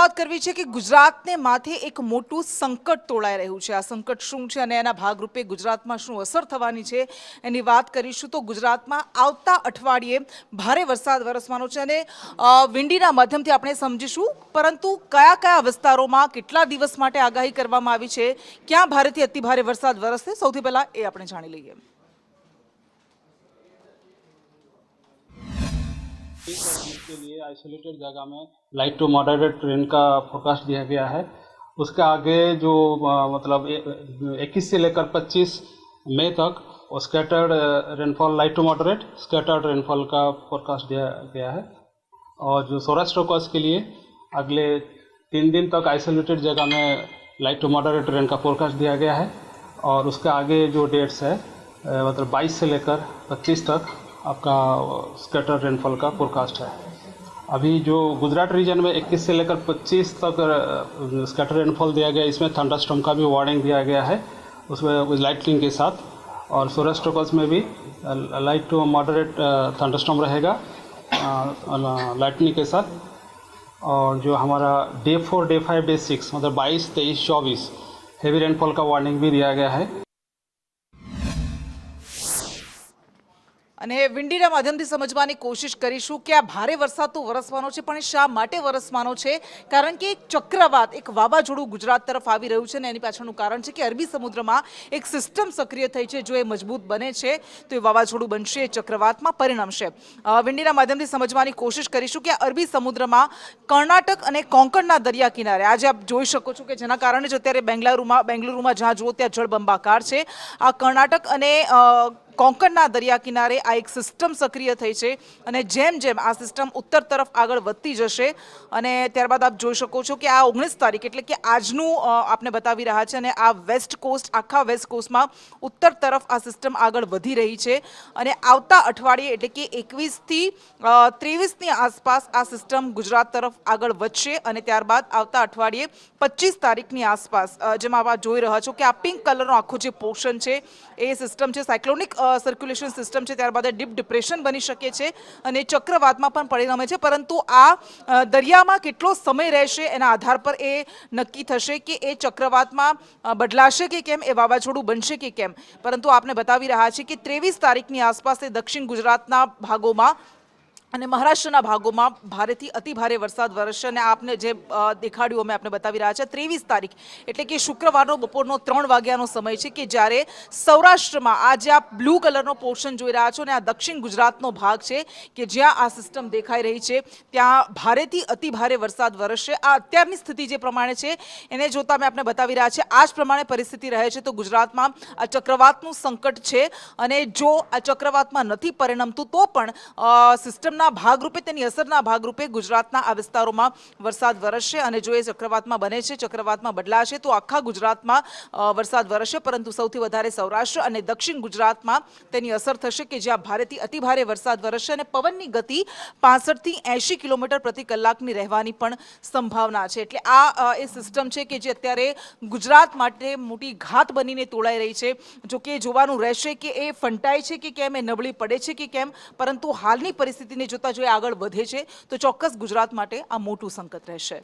શરૂઆત કરવી છે કે ગુજરાતને માથે એક મોટું સંકટ તોળાઈ રહ્યું છે। આ સંકટ શું છે અને એના ભાગરૂપે ગુજરાતમાં શું અસર થવાની છે એની વાત કરીશું તો ગુજરાતમાં આવતા અઠવાડિયે ભારે વરસાદ વરસવાનો છે અને વિંડીના માધ્યમથી આપણે સમજીશું, પરંતુ કયા કયા વિસ્તારોમાં કેટલા દિવસ માટે આગાહી કરવામાં આવી છે, ક્યાં ભારેથી અતિભારે વરસાદ વરસશે, સૌથી પહેલા એ આપણે જાણી લઈએ। के लिए आइसोलेटेड जगह में लाइट टू मॉडरेट रेन का फोरकास्ट दिया गया है। उसके आगे जो मतलब 21 से लेकर 25 मई तक scattered rainfall light to moderate scattered rainfall का फोरकास्ट दिया गया है। और जो सौराष्ट्र कोस्ट के लिए अगले 3 दिन तक आइसोलेटेड जगह में लाइट टू मॉडरेट रेन का फोरकास्ट दिया गया है। और उसके आगे जो डेट्स है मतलब 22 से लेकर 25 तक आपका स्कैटर रेनफॉल का फोरकास्ट है। अभी जो गुजरात रीजन में 21 से लेकर 25 तक स्कैटर रेनफॉल दिया गया, इसमें थंडरस्टॉर्म का भी वार्निंग दिया गया है, उसमें लाइटनिंग के साथ। और सौराष्ट्र कोस्ट में भी लाइट टू मॉडरेट थंडरस्टॉर्म रहेगा लाइटनिंग के साथ। और जो हमारा डे 4, डे 5, डे 6 मतलब 22, 23, 24 हेवी रेनफॉल का वार्निंग भी दिया गया है। અને વિંડીના માધ્યમથી સમજવાની કોશિશ કરીશું કે આ ભારે વરસાદ તો વરસવાનો છે, પણ શા માટે વરસવાનો છે? કારણ કે એક ચક્રવાત, એક વાવાઝોડું ગુજરાત તરફ આવી રહ્યું છે અને એની પાછળનું કારણ છે કે અરબી સમુદ્રમાં એક સિસ્ટમ સક્રિય થઈ છે। જો એ મજબૂત બને છે તો એ વાવાઝોડું બનશે, એ ચક્રવાતમાં પરિણમશે। વિંડીના માધ્યમથી સમજવાની કોશિશ કરીશું કે અરબી સમુદ્રમાં કર્ણાટક અને કોંકણના દરિયા કિનારે આજે આપ જોઈ શકો છો કે જેના કારણે જ અત્યારે બેંગલુરુમાં જ્યાં જુઓ ત્યાં જળબંબાકાર છે। આ કર્ણાટક અને કોંકણના દરિયા કિનારે આ એક સિસ્ટમ સક્રિય થઈ છે અને જેમ જેમ આ સિસ્ટમ ઉત્તર તરફ આગળ વધતી જશે અને ત્યારબાદ આપ જોઈ શકો છો કે આ 19 તારીખ એટલે કે આજનું આપને બતાવી રહ્યા છે અને આ વેસ્ટ કોસ્ટ, આખા વેસ્ટ કોસ્ટમાં ઉત્તર તરફ આ સિસ્ટમ આગળ વધી રહી છે અને આવતા અઠવાડિયે એટલે કે 21 થી 23ની આસપાસ આ સિસ્ટમ ગુજરાત તરફ આગળ વધશે અને ત્યારબાદ આવતા અઠવાડિયે 25 તારીખની આસપાસ જેમાં આપ જોઈ રહ્યા છો કે આ પિંક કલરનો આખો જે પોર્શન છે એ સિસ્ટમ છે સાયક્લોનિક સર્ક્યુલેશન સિસ્ટમ છે, ત્યારબાદ ડીપ ડિપ્રેશન બની શકે છે અને ચક્રવાતમાં પણ પરિણમે છે। પરંતુ આ દરિયામાં કેટલો સમય રહેશે એના આધાર પર એ નક્કી થશે કે એ ચક્રવાતમાં બદલાશે કે કેમ, એ વાવાઝોડું બનશે કે કેમ। પરંતુ આપને બતાવી રહ્યા છે કે 23 તારીખની આસપાસ એ દક્ષિણ ગુજરાતના ભાગોમાં અને મહારાષ્ટ્રના ભાગોમાં ભારેથી અતિભારે વરસાદ વરસશે અને આપને જે દેખાડ્યું અમે આપને બતાવી રહ્યા છે 23 તારીખ એટલે કે શુક્રવારનો બપોરનો 3 વાગ્યાનો સમય છે કે જ્યારે સૌરાષ્ટ્રમાં આ જે આપ બ્લુ કલરનો પોર્શન જોઈ રહ્યા છો ને આ દક્ષિણ ગુજરાતનો ભાગ છે કે જ્યાં આ સિસ્ટમ દેખાઈ રહી છે ત્યાં ભારેથી અતિભારે વરસાદ વરસશે। આ અત્યારની સ્થિતિ જે પ્રમાણે છે એને જોતા અમે આપને બતાવી રહ્યા છે આ જ પ્રમાણે પરિસ્થિતિ રહે છે તો ગુજરાતમાં આ ચક્રવાતનું સંકટ છે અને જો આ ચક્રવાતમાં નથી પરિણમતું તો પણ સિસ્ટમના ભાગરૂપે, તેની અસરના ભાગરૂપે ગુજરાતના આ વિસ્તારોમાં વરસાદ વરસશે અને જો એ ચક્રવાતમાં બને છે, ચક્રવાતમાં બદલાશે તો આખા ગુજરાતમાં વરસાદ વરસશે। પરંતુ સૌથી વધારે સૌરાષ્ટ્ર અને દક્ષિણ ગુજરાતમાં તેની અસર થશે કે જ્યાં ભારેથી અતિભારે વરસાદ વરસશે અને પવનની ગતિ 65 થી 80 કિલોમીટર પ્રતિ કલાકની રહેવાની પણ સંભાવના છે। એટલે આ એ સિસ્ટમ છે કે જે અત્યારે ગુજરાત માટે મોટી ઘાત બનીને તોળાઈ રહી છે। જો કે જોવાનું રહેશે કે એ ફંટાય છે કે કેમ, એ નબળી પડે છે કે કેમ, પરંતુ હાલની પરિસ્થિતિને જોતા જો આગળ વધે છે તો ચોક્કસ ગુજરાત માટે આ મોટું સંકટ રહેશે।